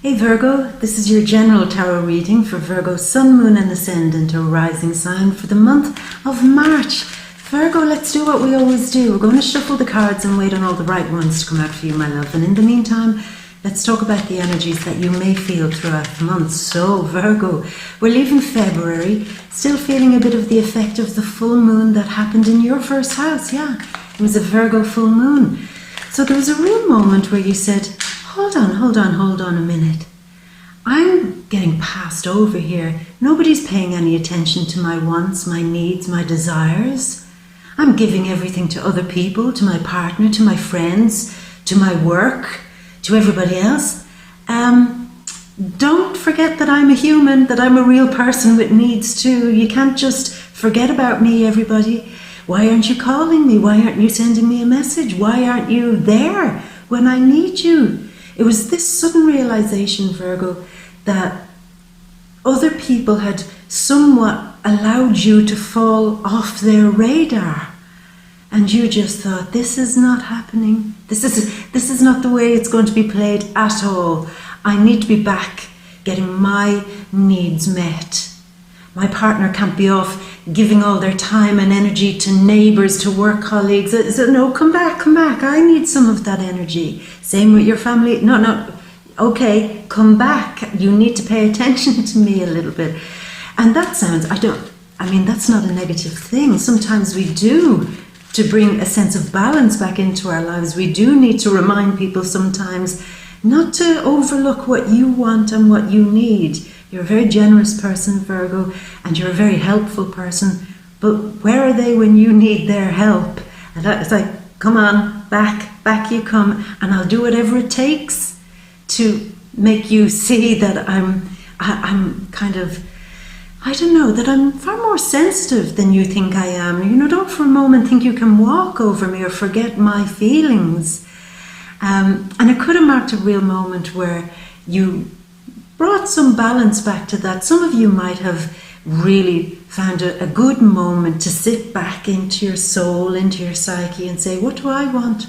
Hey Virgo, this is your general tarot reading for Virgo Sun, Moon and Ascendant or Rising sign for the month of March. Virgo, let's do what we always do. We're going to shuffle the cards and wait on all the right ones to come out for you, my love. And in the meantime, let's talk about the energies that you may feel throughout the month. So Virgo, we're leaving February, still feeling a bit of the effect of the full moon that happened in your first house. Yeah, it was a Virgo full moon. So there was a real moment where you said, hold on a minute. I'm getting passed over here. Nobody's paying any attention to my wants, my needs, my desires. I'm giving everything to other people, to my partner, to my friends, to my work, to everybody else. Don't forget that I'm a human, that I'm a real person with needs too. You can't just forget about me, everybody. Why aren't you calling me? Why aren't you sending me a message? Why aren't you there when I need you? It was this sudden realization, Virgo, that other people had somewhat allowed you to fall off their radar. And you just thought, this is not happening. This is not the way it's going to be played at all. I need to be back getting my needs met. My partner can't be off giving all their time and energy to neighbours, to work colleagues. So no, come back. I need some of that energy. Same with your family. No. Okay, come back. You need to pay attention to me a little bit. And that sounds, that's not a negative thing. Sometimes we do, to bring a sense of balance back into our lives. We do need to remind people sometimes not to overlook what you want and what you need. You're a very generous person, Virgo, and you're a very helpful person. But where are they when you need their help? And it's like, come on, back you come, and I'll do whatever it takes to make you see that I'm kind of, that I'm far more sensitive than you think I am. Don't for a moment think you can walk over me or forget my feelings. And it could have marked a real moment where you brought some balance back to that. Some of you might have really found a good moment to sit back into your soul, into your psyche and say, what do I want?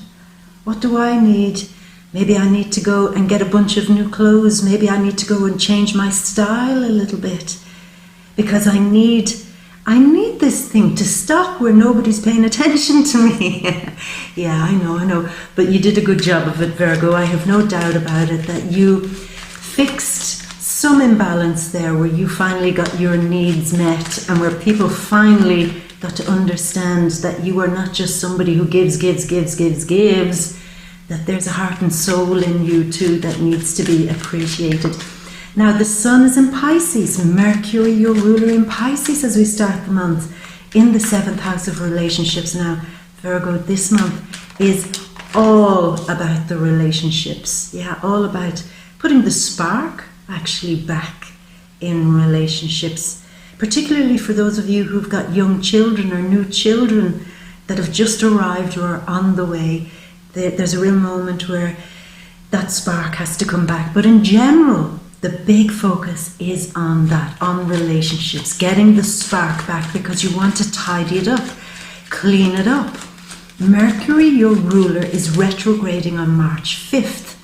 What do I need? Maybe I need to go and get a bunch of new clothes. Maybe I need to go and change my style a little bit because I need this thing to stop where nobody's paying attention to me. Yeah, I know. But you did a good job of it, Virgo. I have no doubt about it that you fixed some imbalance there where you finally got your needs met and where people finally got to understand that you are not just somebody who gives, that there's a heart and soul in you too that needs to be appreciated. Now the sun is in Pisces, Mercury, your ruler, in Pisces as we start the month in the 7th house of relationships. Now Virgo, this month is all about the relationships. Yeah, all about putting the spark actually back in relationships, particularly for those of you who've got young children or new children that have just arrived or are on the way. There's a real moment where that spark has to come back. But in general, the big focus is on that, on relationships, getting the spark back because you want to tidy it up, clean it up. Mercury, your ruler, is retrograding on March 5th.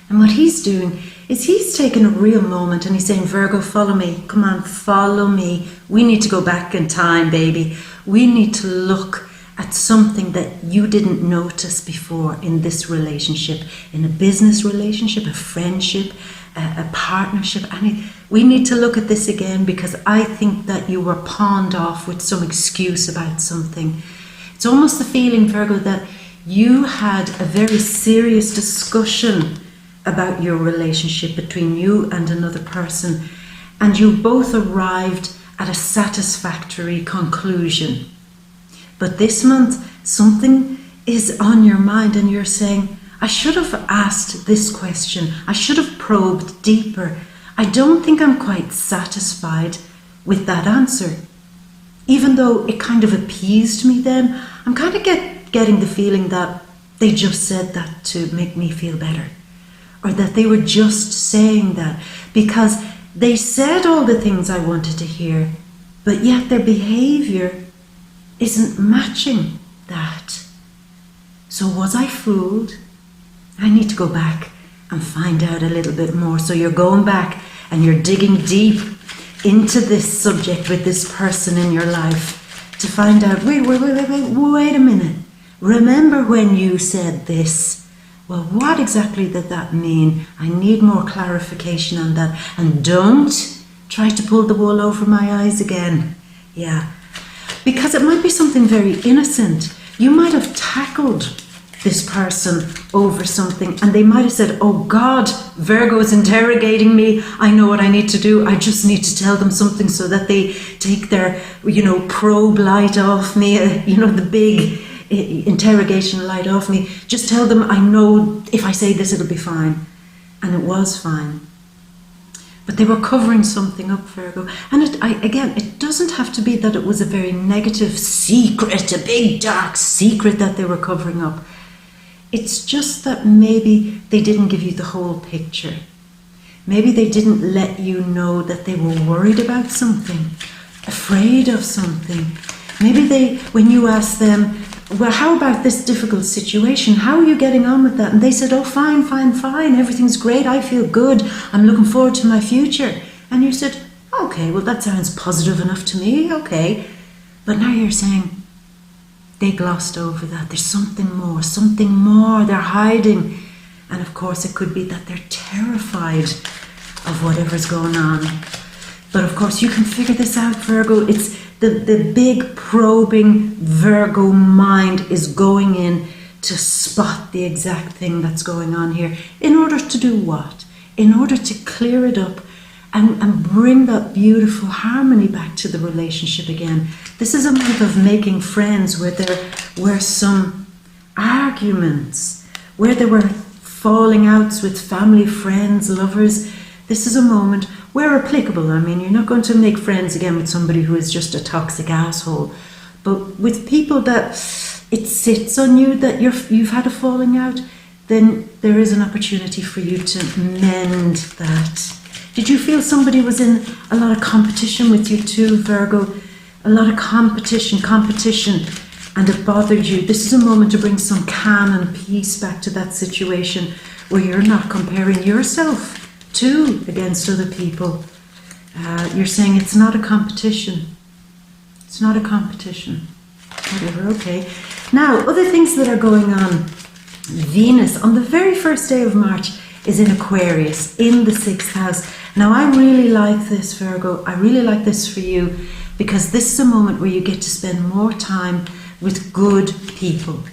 And what he's doing is he's taking a real moment and he's saying, Virgo, follow me. Come on, follow me. We need to go back in time, baby. We need to look at something that you didn't notice before in this relationship, in a business relationship, a friendship, a partnership. We need to look at this again because I think that you were pawned off with some excuse about something. It's almost the feeling, Virgo, that you had a very serious discussion about your relationship between you and another person, and you both arrived at a satisfactory conclusion. But this month, something is on your mind and you're saying, I should have asked this question. I should have probed deeper. I don't think I'm quite satisfied with that answer. Even though it kind of appeased me then, I'm kind of getting the feeling that they just said that to make me feel better. Or that they were just saying that because they said all the things I wanted to hear, but yet their behavior isn't matching that. So was I fooled? I need to go back and find out a little bit more. So you're going back and you're digging deep into this subject with this person in your life to find out, wait a minute. Remember when you said this? Well, what exactly did that mean? I need more clarification on that. And don't try to pull the wool over my eyes again. Yeah. Because it might be something very innocent. You might have tackled this person over something and they might have said, oh God, Virgo's interrogating me. I know what I need to do. I just need to tell them something so that they take their, probe light off me, the big interrogation light off me. Just tell them I know if I say this, it'll be fine. And it was fine. But they were covering something up, Virgo. And it doesn't have to be that it was a very negative secret, a big dark secret that they were covering up. It's just that maybe they didn't give you the whole picture. Maybe they didn't let you know that they were worried about something, afraid of something. Maybe when you asked them, well, how about this difficult situation? How are you getting on with that? And they said, oh, fine. Everything's great. I feel good. I'm looking forward to my future. And you said, okay, well, that sounds positive enough to me. Okay. But now you're saying they glossed over that. There's something more they're hiding. And of course, it could be that they're terrified of whatever's going on. But of course, you can figure this out, Virgo. It's the big probing Virgo mind is going in to spot the exact thing that's going on here. In order to do what? In order to clear it up and bring that beautiful harmony back to the relationship again. This is a month of making friends where there were some arguments, where there were falling outs with family, friends, lovers. This is a moment where applicable. I mean, you're not going to make friends again with somebody who is just a toxic asshole, but with people that it sits on you that you've had a falling out, then there is an opportunity for you to mend that. Did you feel somebody was in a lot of competition with you too, Virgo? A lot of competition, and it bothered you. This is a moment to bring some calm and peace back to that situation where you're not comparing yourself against other people. You're saying it's not a competition. It's not a competition. Whatever, okay. Now, other things that are going on. Venus, on the very first day of March, is in Aquarius, in the 6th house. Now, I really like this, Virgo. I really like this for you because this is a moment where you get to spend more time with good people.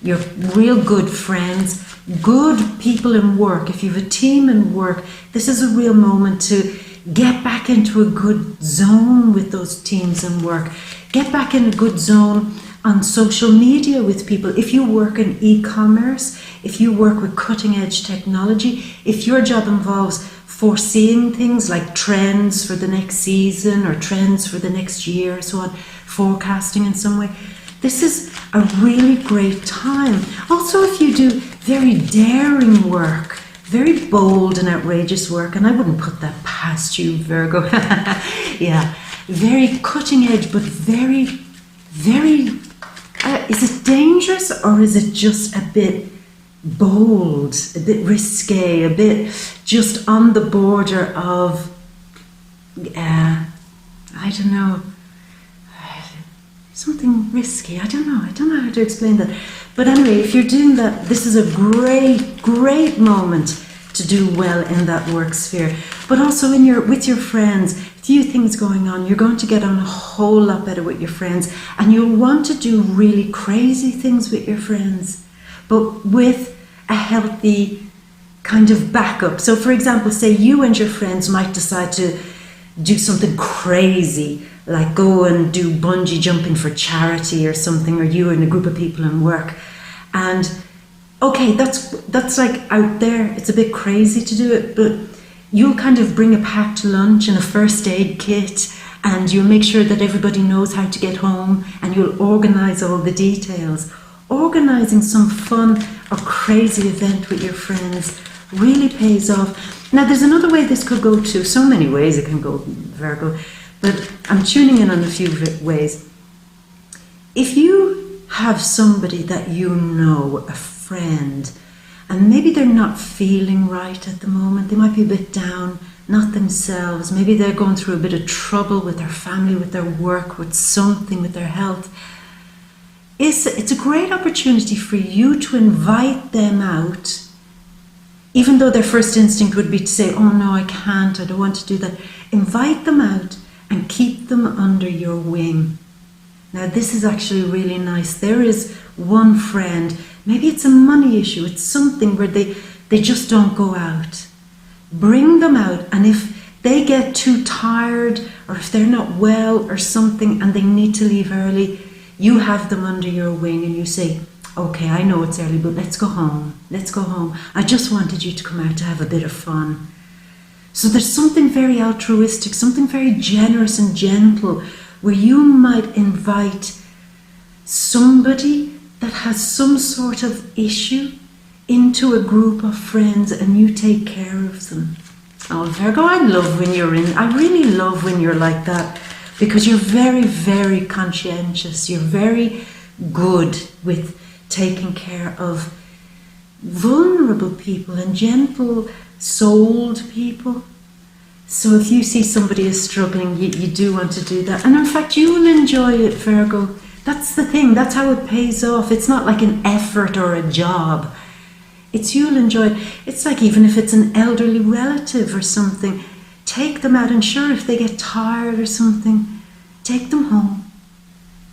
Your real good friends, good people in work. If you have a team in work, this is a real moment to get back into a good zone with those teams in work. Get back in a good zone on social media with people. If you work in e-commerce, if you work with cutting edge technology, if your job involves foreseeing things like trends for the next season or trends for the next year or so on, forecasting in some way, this is a really great time. Also, if you do very daring work, very bold and outrageous work, and I wouldn't put that past you, Virgo. Yeah, very cutting edge, but very, very, is it dangerous or is it just a bit bold, a bit risque, a bit just on the border of, I don't know, something risky. I don't know how to explain that. But anyway, if you're doing that, this is a great moment to do well in that work sphere. But also with your friends, few things going on. You're going to get on a whole lot better with your friends, and you'll want to do really crazy things with your friends, but with a healthy kind of backup. So for example, say you and your friends might decide to do something crazy, like go and do bungee jumping for charity or something, or you and a group of people in work. And okay, that's like out there, it's a bit crazy to do it, but you'll kind of bring a packed lunch and a first aid kit, and you'll make sure that everybody knows how to get home, and you'll organize all the details. Organizing some fun or crazy event with your friends really pays off. Now there's another way this could go too. So many ways it can go, Virgo, but I'm tuning in on a few ways. If you have somebody that you know, a friend, and maybe they're not feeling right at the moment. They might be a bit down, not themselves. Maybe they're going through a bit of trouble with their family, with their work, with something, with their health. It's a great opportunity for you to invite them out, even though their first instinct would be to say, oh no, I can't, I don't want to do that. Invite them out and keep them under your wing. Now this is actually really nice. There is one friend, maybe it's a money issue, it's something where they just don't go out. Bring them out, and if they get too tired, or if they're not well or something and they need to leave early, you have them under your wing and you say, okay, I know it's early, but let's go home. Let's go home. I just wanted you to come out to have a bit of fun. So there's something very altruistic, something very generous and gentle, where you might invite somebody that has some sort of issue into a group of friends, and you take care of them. Oh, Virgo, I really love when you're like that, because you're very, very conscientious. You're very good with taking care of vulnerable people and gentle-souled people. So if you see somebody is struggling, you do want to do that. And in fact, you will enjoy it, Virgo. That's the thing. That's how it pays off. It's not like an effort or a job. You'll enjoy it. It's like even if it's an elderly relative or something, take them out, and sure, if they get tired or something, take them home.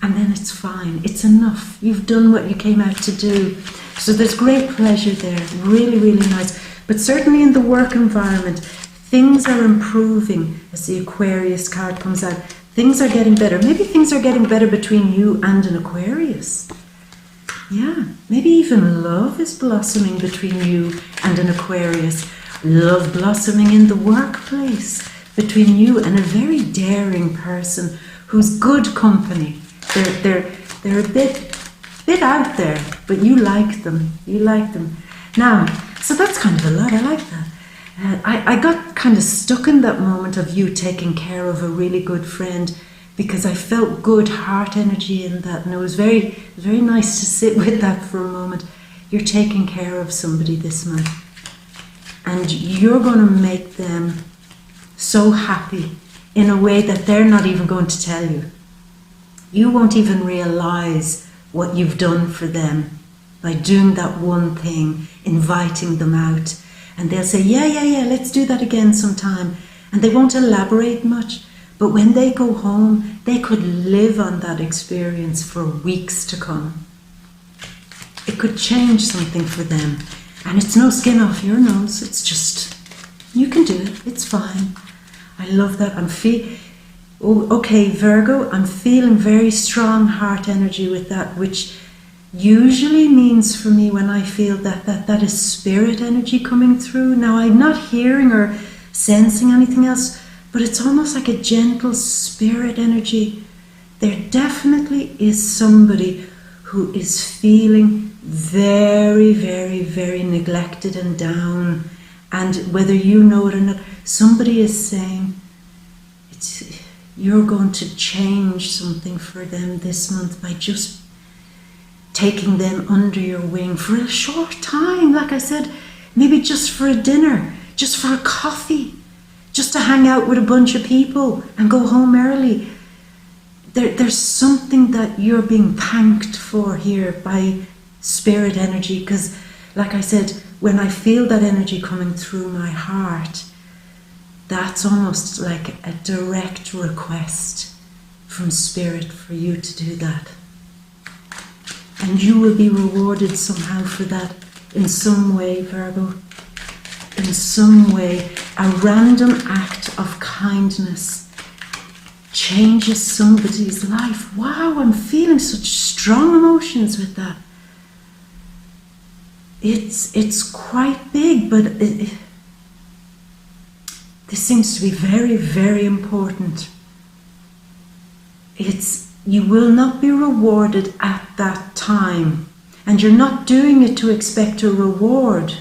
And then it's fine. It's enough. You've done what you came out to do. So there's great pleasure there. Really, really nice. But certainly in the work environment, things are improving as the Aquarius card comes out. Things are getting better. Maybe things are getting better between you and an Aquarius. Yeah, maybe even love is blossoming between you and an Aquarius. Love blossoming in the workplace between you and a very daring person who's good company. They're a bit out there, but you like them. You like them. Now, so that's kind of a lot. I like that. I got kind of stuck in that moment of you taking care of a really good friend, because I felt good heart energy in that, and it was very, very nice to sit with that for a moment. You're taking care of somebody this month, and you're going to make them so happy in a way that they're not even going to tell you. You won't even realize what you've done for them by doing that one thing, inviting them out. And they'll say, yeah, let's do that again sometime. And they won't elaborate much. But when they go home, they could live on that experience for weeks to come. It could change something for them. And it's no skin off your nose. It's just, you can do it. It's fine. I love that. Okay, Virgo, I'm feeling very strong heart energy with that, which usually means for me when I feel that is spirit energy coming through. Now, I'm not hearing or sensing anything else, but it's almost like a gentle spirit energy. There definitely is somebody who is feeling very, very, very neglected and down. And whether you know it or not, somebody is saying, you're going to change something for them this month by just taking them under your wing for a short time. Like I said, maybe just for a dinner, just for a coffee, just to hang out with a bunch of people and go home early. There's something that you're being thanked for here by spirit energy, because like I said, when I feel that energy coming through my heart, that's almost like a direct request from spirit for you to do that. And you will be rewarded somehow for that in some way, Virgo. In some way, a random act of kindness changes somebody's life. Wow, I'm feeling such strong emotions with that. It's quite big, but this seems to be very, very important. You will not be rewarded at that time, and you're not doing it to expect a reward.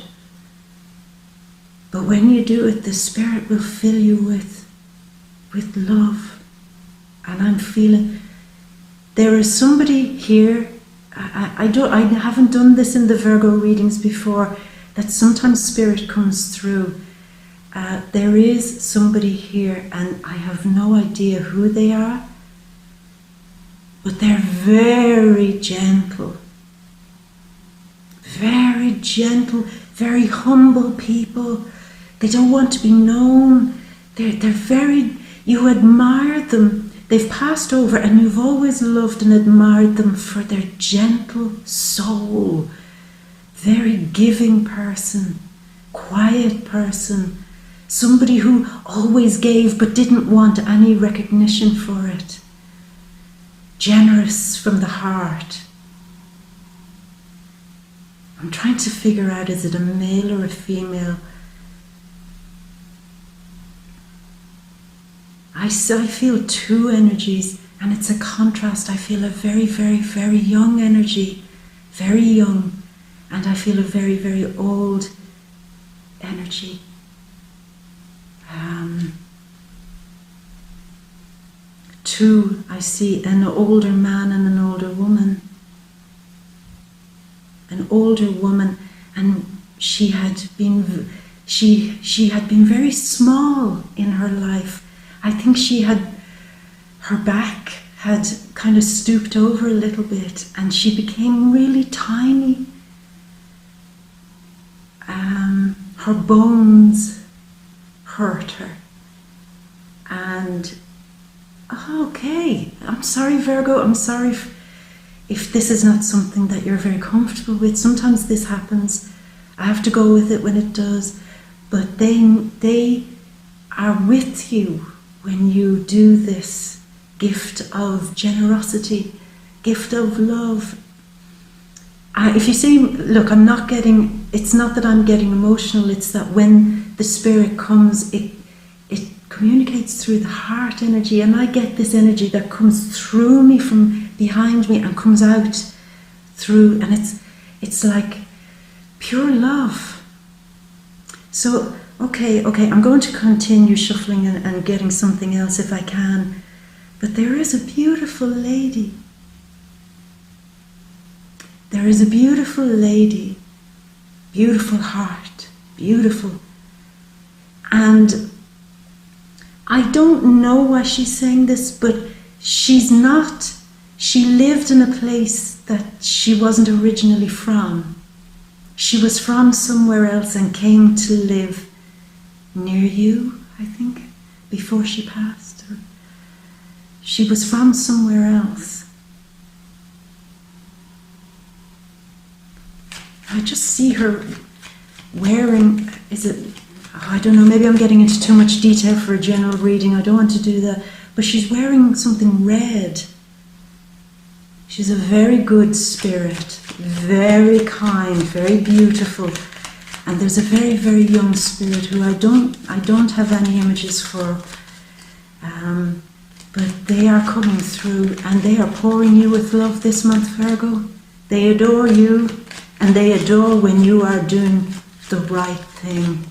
But when you do it, the Spirit will fill you with love. And I'm feeling there is somebody here. I haven't done this in the Virgo readings before, that sometimes spirit comes through. There is somebody here, and I have no idea who they are, but they're very gentle, very humble people. They don't want to be known. They're very, you admire them. They've passed over, and you've always loved and admired them for their gentle soul. Very giving person, quiet person, somebody who always gave but didn't want any recognition for it. Generous from the heart. I'm trying to figure out, is it a male or a female? I feel two energies, and it's a contrast. I feel a very, very, very young energy, very young, and I feel a very, very old energy. Two, I see an older man and an older woman. An older woman, and she had been very small in her life. I think her back had kind of stooped over a little bit, and she became really tiny. Her bones hurt her. And, okay, I'm sorry, Virgo, I'm sorry if this is not something that you're very comfortable with. Sometimes this happens. I have to go with it when it does. But they are with you when you do this gift of generosity, gift of love. If you say, look, it's not that I'm getting emotional, it's that when the spirit comes, it communicates through the heart energy, and I get this energy that comes through me from behind me and comes out through, and it's like pure love. So, okay, I'm going to continue shuffling and getting something else if I can. But there is a beautiful lady. There is a beautiful lady, beautiful heart, beautiful. And I don't know why she's saying this, but she lived in a place that she wasn't originally from. She was from somewhere else and came to live near you, I think, before she passed. She was from somewhere else. I just see her wearing, I don't know, maybe I'm getting into too much detail for a general reading. I don't want to do that. But she's wearing something red. She's a very good spirit, very kind, very beautiful. And there's a very, very young spirit who I don't have any images for. But they are coming through, and they are pouring you with love this month, Virgo. They adore you, and they adore when you are doing the right thing.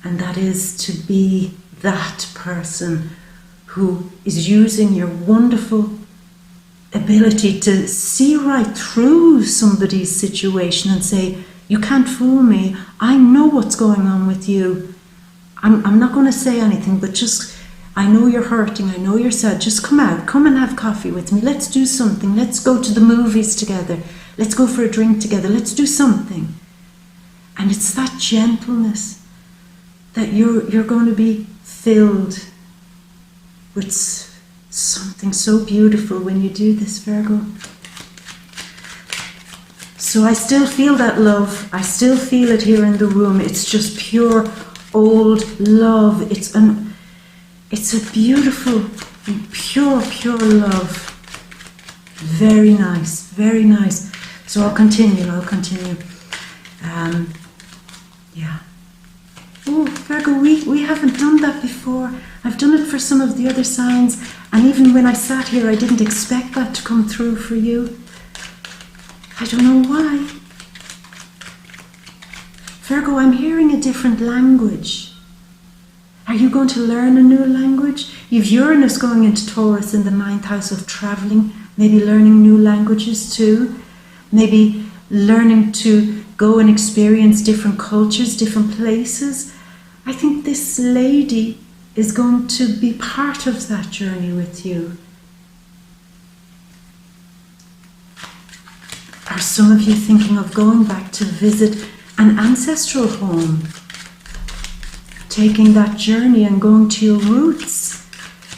And that is to be that person who is using your wonderful ability to see right through somebody's situation and say, you can't fool me. I know what's going on with you. I'm not going to say anything, but just, I know you're hurting. I know you're sad. Just come out. Come and have coffee with me. Let's do something. Let's go to the movies together. Let's go for a drink together. Let's do something. And it's that gentleness that you're going to be filled with something so beautiful when you do this, Virgo. So I still feel that love. I still feel it here in the room. It's just pure old love. It's a beautiful, pure love. Very nice, very nice. So I'll continue. Yeah. Oh, Virgo, we haven't done that before. I've done it for some of the other signs, and even when I sat here, I didn't expect that to come through for you. I don't know why. Virgo, I'm hearing a different language. Are you going to learn a new language? You've Uranus going into Taurus in the 9th house of traveling, maybe learning new languages too. Maybe learning to go and experience different cultures, different places. I think this lady is going to be part of that journey with you. Are some of you thinking of going back to visit an ancestral home? Taking that journey and going to your roots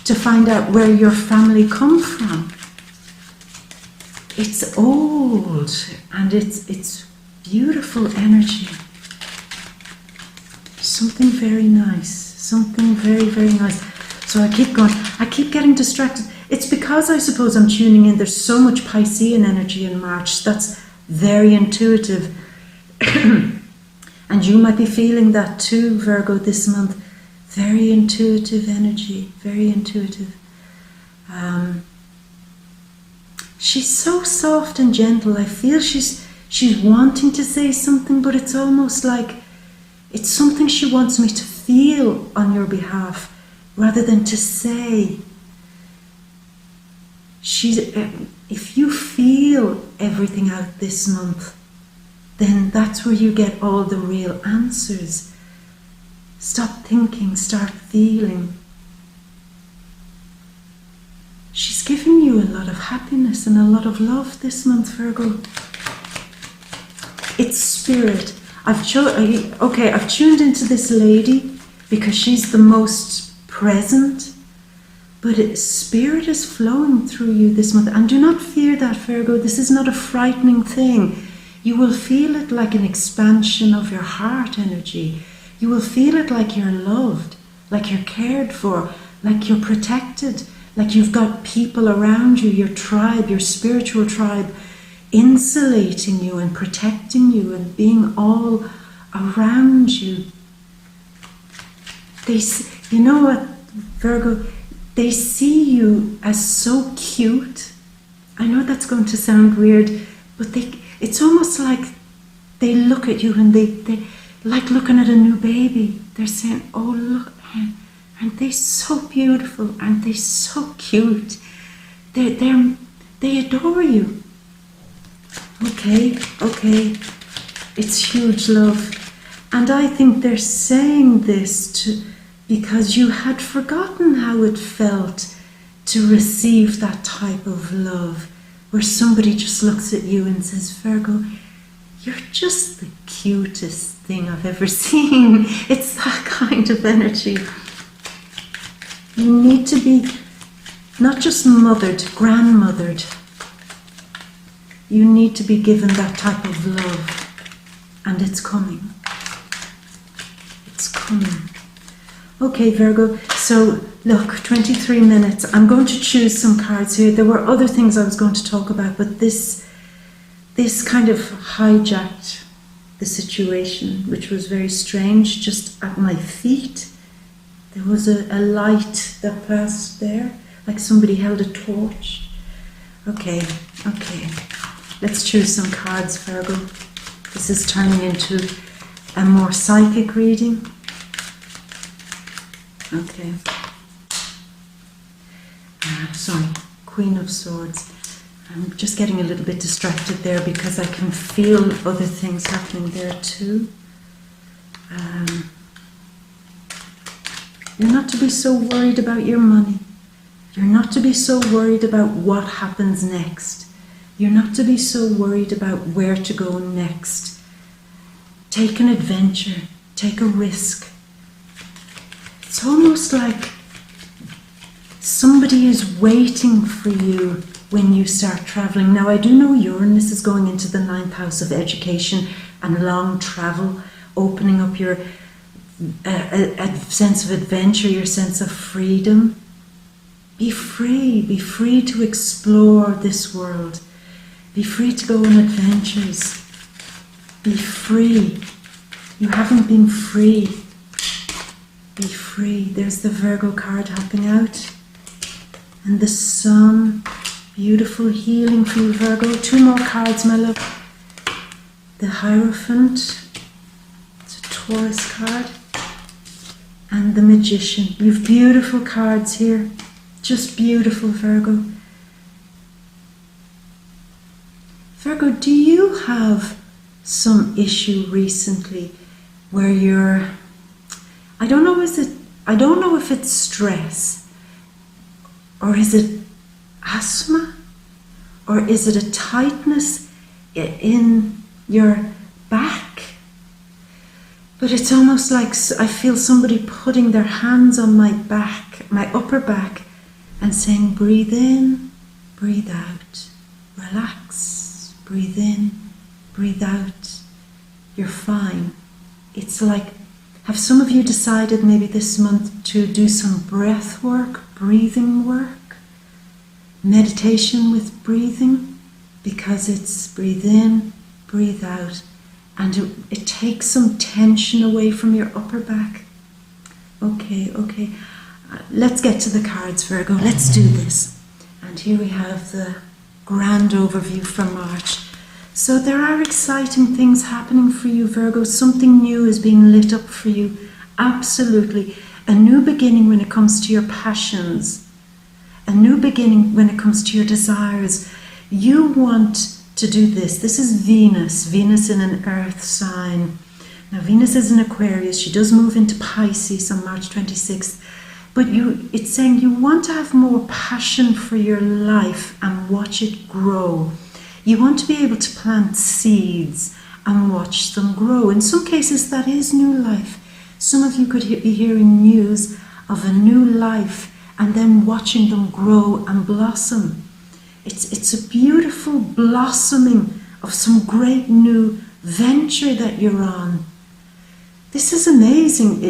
to find out where your family come from. It's old and it's beautiful energy. Something very nice. Something very, very nice. So I keep going. I keep getting distracted. It's because I suppose I'm tuning in. There's so much Piscean energy in March. That's very intuitive. And you might be feeling that too, Virgo, this month. Very intuitive energy. Very intuitive. She's so soft and gentle. I feel she's wanting to say something, but it's almost like it's something she wants me to feel on your behalf rather than to say. If you feel everything out this month, then that's where you get all the real answers. Stop thinking, start feeling. She's giving you a lot of happiness and a lot of love this month, Virgo. It's spirit. I've tuned into this lady because she's the most present, but spirit is flowing through you this month. And do not fear that, Virgo. This is not a frightening thing. You will feel it like an expansion of your heart energy. You will feel it like you're loved, like you're cared for, like you're protected, like you've got people around you, your tribe, your spiritual tribe, insulating you and protecting you and being all around you. You know what, Virgo? They see you as so cute. I know that's going to sound weird, but it's almost like they look at you and they like looking at a new baby. They're saying, oh, look, aren't they so beautiful? Aren't they so cute? They adore you. Okay. It's huge love. And I think they're saying this because you had forgotten how it felt to receive that type of love, where somebody just looks at you and says, Virgo, you're just the cutest thing I've ever seen. It's that kind of energy. You need to be not just mothered, grandmothered. You need to be given that type of love. And it's coming. It's coming. Okay, Virgo, so look, 23 minutes. I'm going to choose some cards here. There were other things I was going to talk about, but this kind of hijacked the situation, which was very strange. Just at my feet, there was a light that passed there, like somebody held a torch. Okay. Let's choose some cards, Virgo. This is turning into a more psychic reading. Okay. Sorry, Queen of Swords. I'm just getting a little bit distracted there because I can feel other things happening there too. You're not to be so worried about your money. You're not to be so worried about what happens next. You're not to be so worried about where to go next. Take an adventure. Take a risk. It's almost like somebody is waiting for you when you start traveling. Now, I do know Uranus is going into the 9th house of education and long travel, opening up your a sense of adventure, your sense of freedom. Be free to explore this world. Be free to go on adventures. Be free. You haven't been free. Be free. There's the Virgo card helping out. And the Sun. Beautiful healing for you, Virgo. 2 more cards, my love. The Hierophant. It's a Taurus card. And the Magician. You've beautiful cards here. Just beautiful, Virgo. Virgo, do you have some issue recently where you're, I don't know if it's stress, or is it asthma, or is it a tightness in your back? But it's almost like I feel somebody putting their hands on my back, my upper back, and saying, breathe in, breathe out, relax, breathe in, breathe out, you're fine. It's like, have some of you decided maybe this month to do some breath work, breathing work, meditation with breathing, because it's breathe in, breathe out, and it takes some tension away from your upper back. Okay. Let's get to the cards, Virgo. Let's do this. And here we have the grand overview from March. So there are exciting things happening for you, Virgo. Something new is being lit up for you. Absolutely. A new beginning when it comes to your passions. A new beginning when it comes to your desires. You want to do this. This is Venus. Venus in an earth sign. Now Venus is in Aquarius. She does move into Pisces on March 26th. But it's saying you want to have more passion for your life and watch it grow. You want to be able to plant seeds and watch them grow. In some cases that is new life. Some of you could be hearing news of a new life and then watching them grow and blossom. It's a beautiful blossoming of some great new venture that you're on. This is amazing.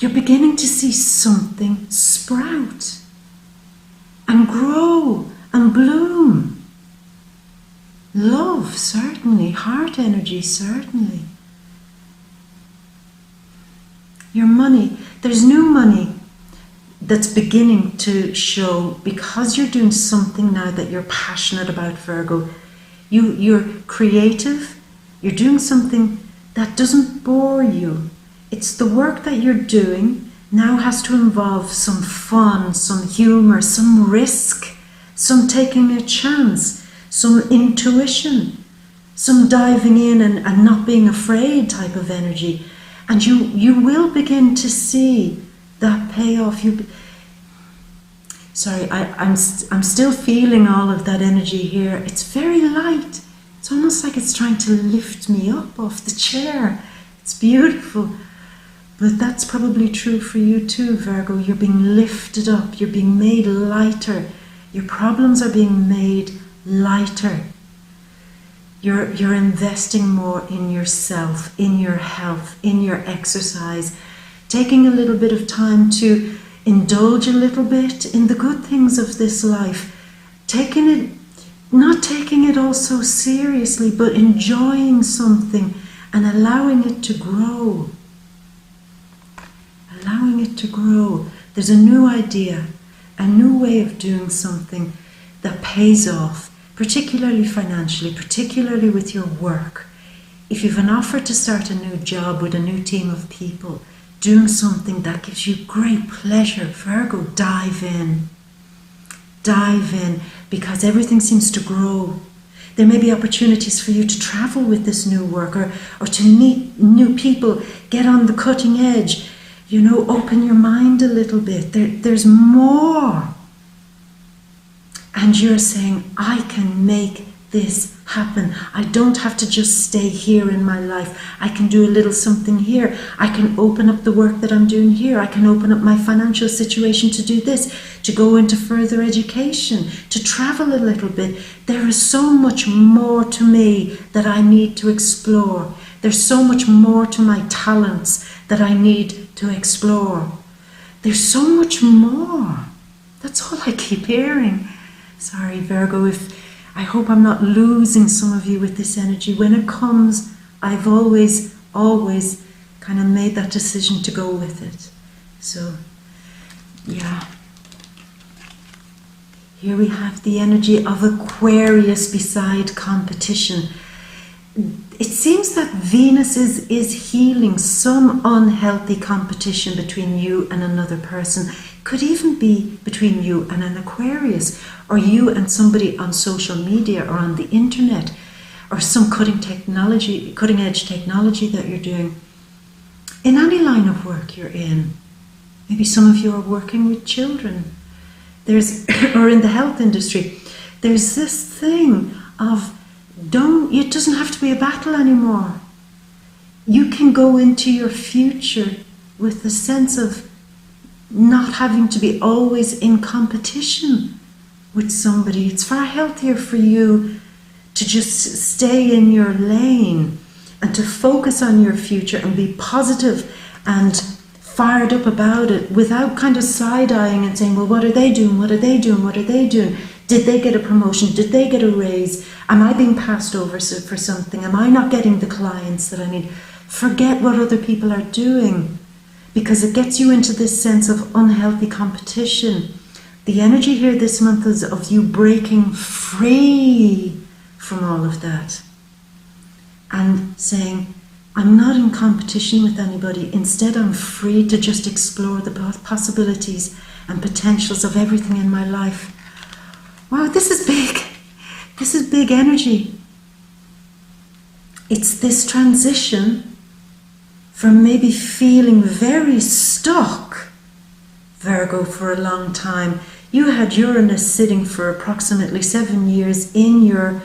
You're beginning to see something sprout and grow and bloom. Love, certainly. Heart energy, certainly. Your money, there's new money that's beginning to show because you're doing something now that you're passionate about, Virgo. You're creative, you're doing something that doesn't bore you. It's the work that you're doing now has to involve some fun, some humor, some risk, some taking a chance, some intuition, some diving in and not being afraid type of energy. And you will begin to see that payoff. I'm still feeling all of that energy here. It's very light. It's almost like it's trying to lift me up off the chair. It's beautiful. But that's probably true for you too, Virgo. You're being lifted up. You're being made lighter. Your problems are being made lighter. You're investing more in yourself, in your health, in your exercise, taking a little bit of time to indulge a little bit in the good things of this life, not taking it all so seriously, but enjoying something and allowing it to grow. Allowing it to grow. There's a new idea, a new way of doing something that pays off, particularly financially, particularly with your work. If you've an offer to start a new job with a new team of people, doing something that gives you great pleasure, Virgo, dive in. Dive in, because everything seems to grow. There may be opportunities for you to travel with this new work or to meet new people, get on the cutting edge, open your mind a little bit. There's more. And you're saying, I can make this happen. I don't have to just stay here in my life. I can do a little something here. I can open up the work that I'm doing here. I can open up my financial situation to do this, to go into further education, to travel a little bit. There is so much more to me that I need to explore. There's so much more to my talents that I need to explore. There's so much more. That's all I keep hearing. Sorry, Virgo, I hope I'm not losing some of you with this energy. When it comes, I've always kind of made that decision to go with it. So, yeah. Here we have the energy of Aquarius beside competition. it seems that Venus is healing some unhealthy competition between you and another person. Could even be between you and an Aquarius, or you and somebody on social media or on the internet, or some cutting edge technology that you're doing. In any line of work you're in. Maybe some of you are working with children. Or in the health industry. There's this thing of, it doesn't have to be a battle anymore. You can go into your future with the sense of not having to be always in competition with somebody. It's far healthier for you to just stay in your lane and to focus on your future and be positive and fired up about it without kind of side-eyeing and saying, well, what are they doing? What are they doing? What are they doing? Did they get a promotion? Did they get a raise? Am I being passed over for something? Am I not getting the clients that I need? Forget what other people are doing, because it gets you into this sense of unhealthy competition. The energy here this month is of you breaking free from all of that and saying, I'm not in competition with anybody. Instead, I'm free to just explore the possibilities and potentials of everything in my life. Wow, this is big. This is big energy. It's this transition from maybe feeling very stuck, Virgo, for a long time. You had Uranus sitting for approximately 7 years in your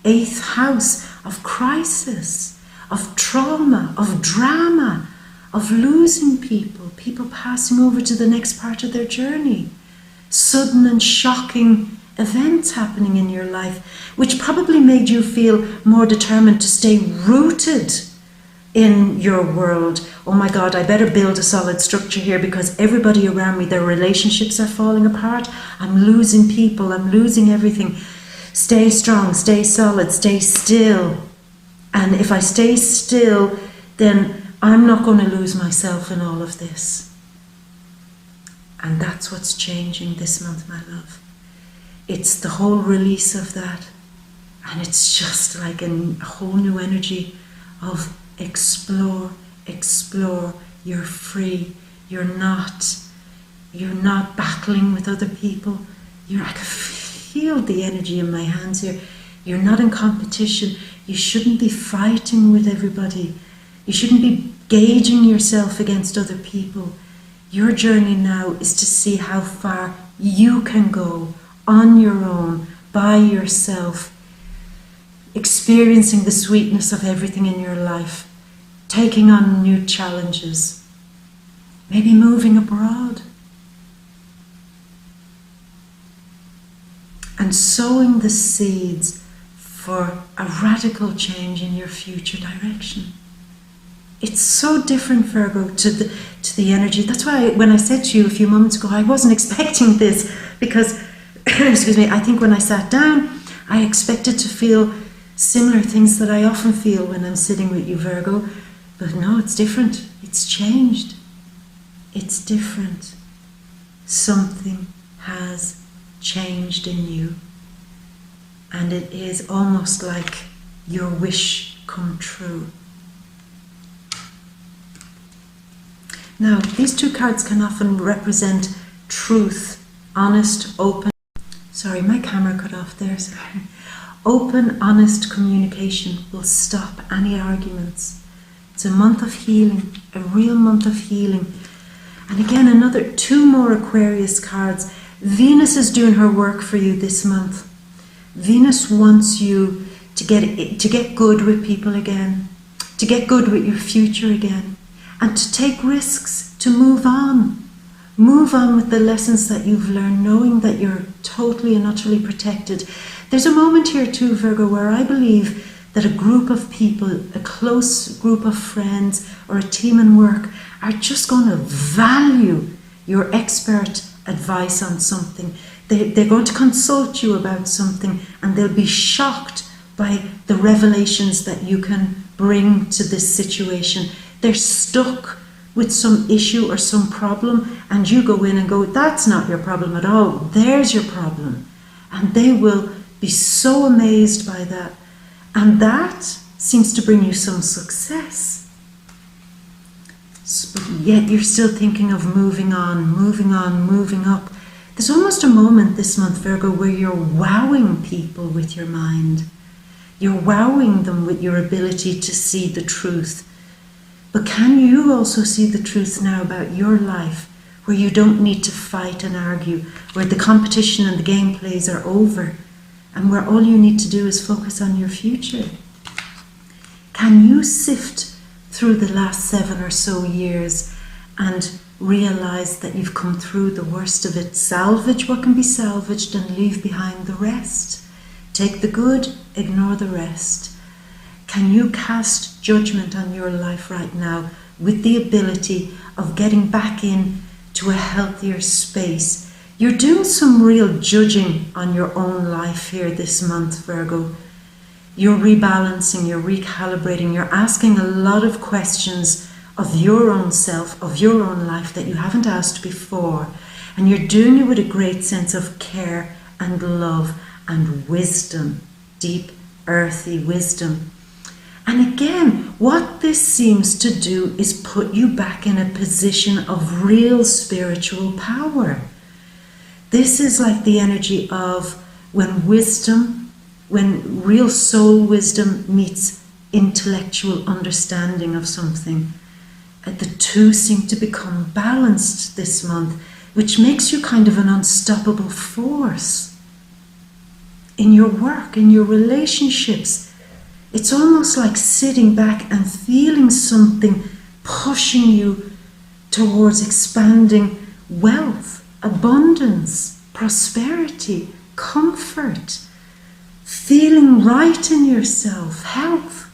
8th house of crisis, of trauma, of drama, of losing people passing over to the next part of their journey. Sudden and shocking events happening in your life, which probably made you feel more determined to stay rooted in your world. Oh my God, I better build a solid structure here because everybody around me, their relationships are falling apart. I'm losing people, I'm losing everything. Stay strong, stay solid, stay still. And if I stay still, then I'm not going to lose myself in all of this. And that's what's changing this month, my love. It's the whole release of that. And it's just like a whole new energy of explore. You're free. You're not battling with other people. I can feel the energy in my hands here. You're not in competition. You shouldn't be fighting with everybody. You shouldn't be gauging yourself against other people. Your journey now is to see how far you can go on your own, by yourself, experiencing the sweetness of everything in your life, taking on new challenges, maybe moving abroad, and sowing the seeds for a radical change in your future direction. It's so different, Virgo, to the energy. That's why when I said to you a few moments ago, I wasn't expecting this, because excuse me, I think when I sat down, I expected to feel similar things that I often feel when I'm sitting with you, Virgo. But no, it's different. It's changed. It's different. Something has changed in you. And it is almost like your wish come true. Now, these two cards can often represent truth, honest, open. Sorry, my camera cut off there, sorry. Open, honest communication will stop any arguments. It's a month of healing, a real month of healing. And again, two more Aquarius cards. Venus is doing her work for you this month. Venus wants you to get good with people again, to get good with your future again, and to take risks, to move on. Move on with the lessons that you've learned, knowing that you're totally and utterly protected. There's a moment here too, Virgo, where I believe that a group of people, a close group of friends or a team in work are just going to value your expert advice on something. They're going to consult you about something, and they'll be shocked by the revelations that you can bring to this situation. They're stuck with some issue or some problem, and you go in and go, that's not your problem at all, there's your problem. And they will be so amazed by that. And that seems to bring you some success. But yet you're still thinking of moving on, moving up. There's almost a moment this month, Virgo, where you're wowing people with your mind. You're wowing them with your ability to see the truth. But can you also see the truth now about your life, where you don't need to fight and argue, where the competition and the game plays are over, and where all you need to do is focus on your future? Can you sift through the last 7 or so years and realize that you've come through the worst of it? Salvage what can be salvaged and leave behind the rest. Take the good, ignore the rest. Can you cast judgment on your life right now with the ability of getting back in to a healthier space? You're doing some real judging on your own life here this month, Virgo. You're rebalancing, you're recalibrating, you're asking a lot of questions of your own self, of your own life that you haven't asked before. And you're doing it with a great sense of care and love and wisdom, deep, earthy wisdom. And again, what this seems to do is put you back in a position of real spiritual power. This is like the energy of when real soul wisdom meets intellectual understanding of something. The two seem to become balanced this month, which makes you kind of an unstoppable force in your work, in your relationships. It's almost like sitting back and feeling something pushing you towards expanding wealth, abundance, prosperity, comfort, feeling right in yourself, health,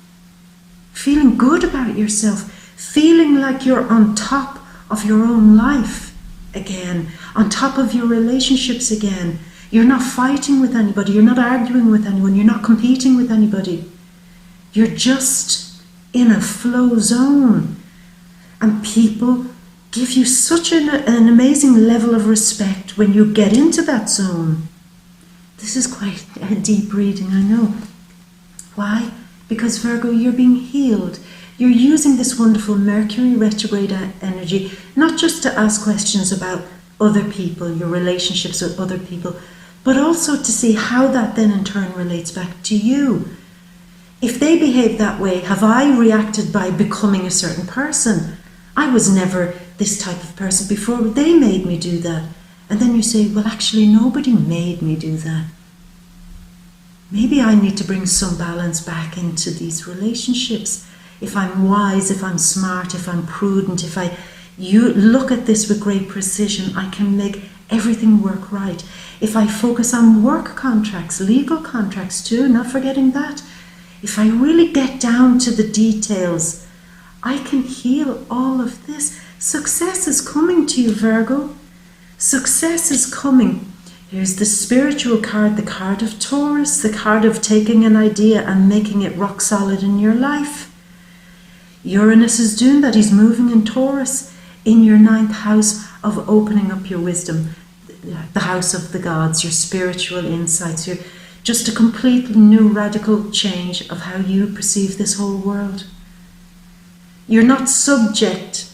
feeling good about yourself, feeling like you're on top of your own life again, on top of your relationships again. You're not fighting with anybody, you're not arguing with anyone, you're not competing with anybody. You're just in a flow zone. And people give you such an amazing level of respect when you get into that zone. This is quite a deep reading, I know. Why? Because Virgo, you're being healed. You're using this wonderful Mercury retrograde energy, not just to ask questions about other people, your relationships with other people, but also to see how that then in turn relates back to you. If they behave that way, have I reacted by becoming a certain person? I was never this type of person before, but they made me do that. And then you say, well, actually, nobody made me do that. Maybe I need to bring some balance back into these relationships. If I'm wise, if I'm smart, if I'm prudent, if you look at this with great precision, I can make everything work right. If I focus on work contracts, legal contracts too, not forgetting that. If I really get down to the details, I can heal all of this. Success is coming to you, Virgo. Success is coming. Here's the spiritual card, the card of Taurus, the card of taking an idea and making it rock solid in your life. Uranus is doing that. He's moving in Taurus, in your 9th house of opening up your wisdom, the house of the gods, your spiritual insights, just a completely new radical change of how you perceive this whole world. You're not subject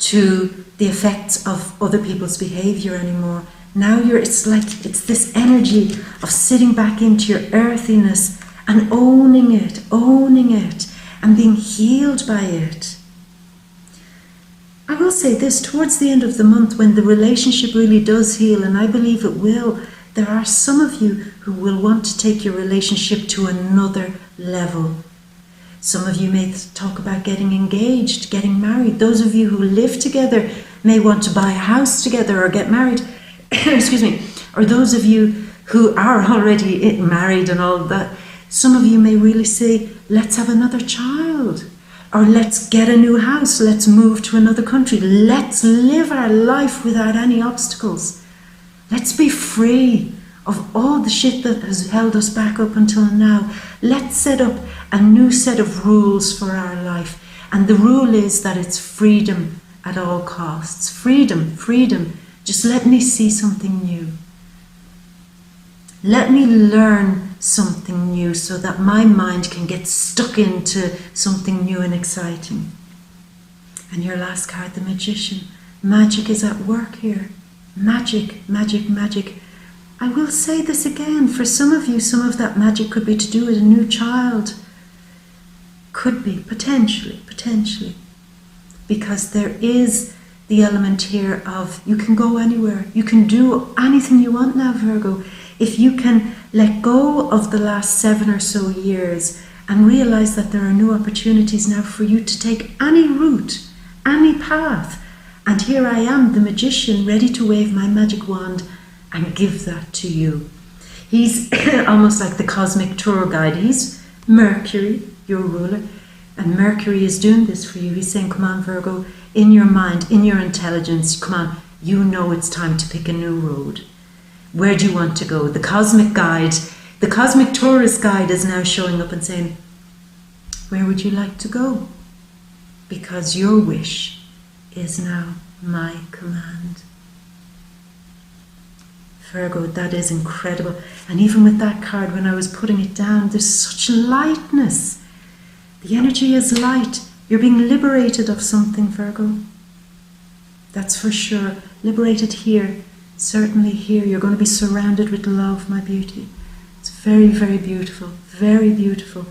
to the effects of other people's behavior anymore. Now it's this energy of sitting back into your earthiness and owning it, and being healed by it. I will say this, towards the end of the month, when the relationship really does heal, and I believe it will, there are some of you who will want to take your relationship to another level. Some of you may talk about getting engaged, getting married. Those of you who live together may want to buy a house together or get married. Excuse me. Or those of you who are already married and all that, some of you may really say, let's have another child. Or let's get a new house. Let's move to another country. Let's live our life without any obstacles. Let's be free of all the shit that has held us back up until now. Let's set up a new set of rules for our life. And the rule is that it's freedom at all costs. Freedom, freedom. Just let me see something new. Let me learn something new so that my mind can get stuck into something new and exciting. And your last card, the Magician. Magic is at work here. Magic, magic, magic. I will say this again, for some of you, some of that magic could be to do with a new child. Could be, potentially. Because there is the element here of you can go anywhere. You can do anything you want now, Virgo. If you can let go of the last 7 or so years and realize that there are new opportunities now for you to take any route, any path. And here I am, the Magician, ready to wave my magic wand and give that to you. He's almost like the cosmic tour guide. He's Mercury, your ruler, and Mercury is doing this for you. He's saying, come on, Virgo, in your mind, in your intelligence, come on, you know it's time to pick a new road. Where do you want to go? The cosmic guide, the cosmic tourist guide is now showing up and saying, where would you like to go? Because your wish is now my command. Virgo, that is incredible. And even with that card, when I was putting it down, there's such lightness. The energy is light. You're being liberated of something, Virgo. That's for sure. Liberated here. Certainly here. You're going to be surrounded with love, my beauty. It's very, very beautiful. Very beautiful.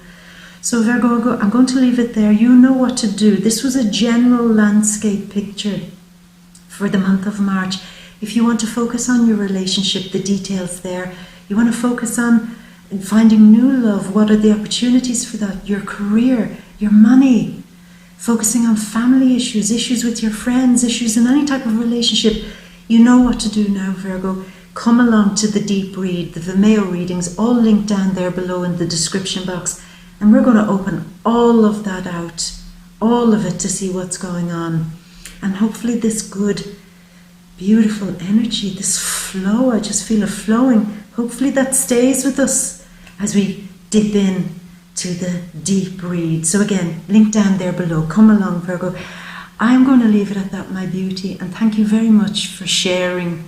So Virgo, I'm going to leave it there. You know what to do. This was a general landscape picture for the month of March. If you want to focus on your relationship, the details there. You want to focus on finding new love. What are the opportunities for that? Your career, your money. Focusing on family issues, issues with your friends, issues in any type of relationship. You know what to do now, Virgo. Come along to the deep read, the VIMEO readings, all linked down there below in the description box. And we're going to open all of that out, all of it, to see what's going on. And hopefully this good, beautiful energy, this flow, I just feel it flowing. Hopefully that stays with us as we dip in to the deep read. So again, link down there below. Come along, Virgo. I'm going to leave it at that, my beauty. And thank you very much for sharing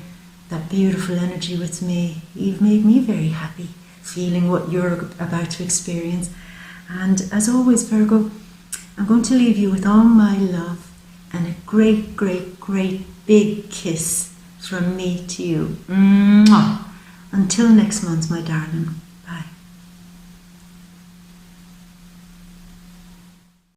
that beautiful energy with me. You've made me very happy, feeling what you're about to experience. And as always, Virgo, I'm going to leave you with all my love and a great, great, great big kiss from me to you. Mwah. Until next month, my darling.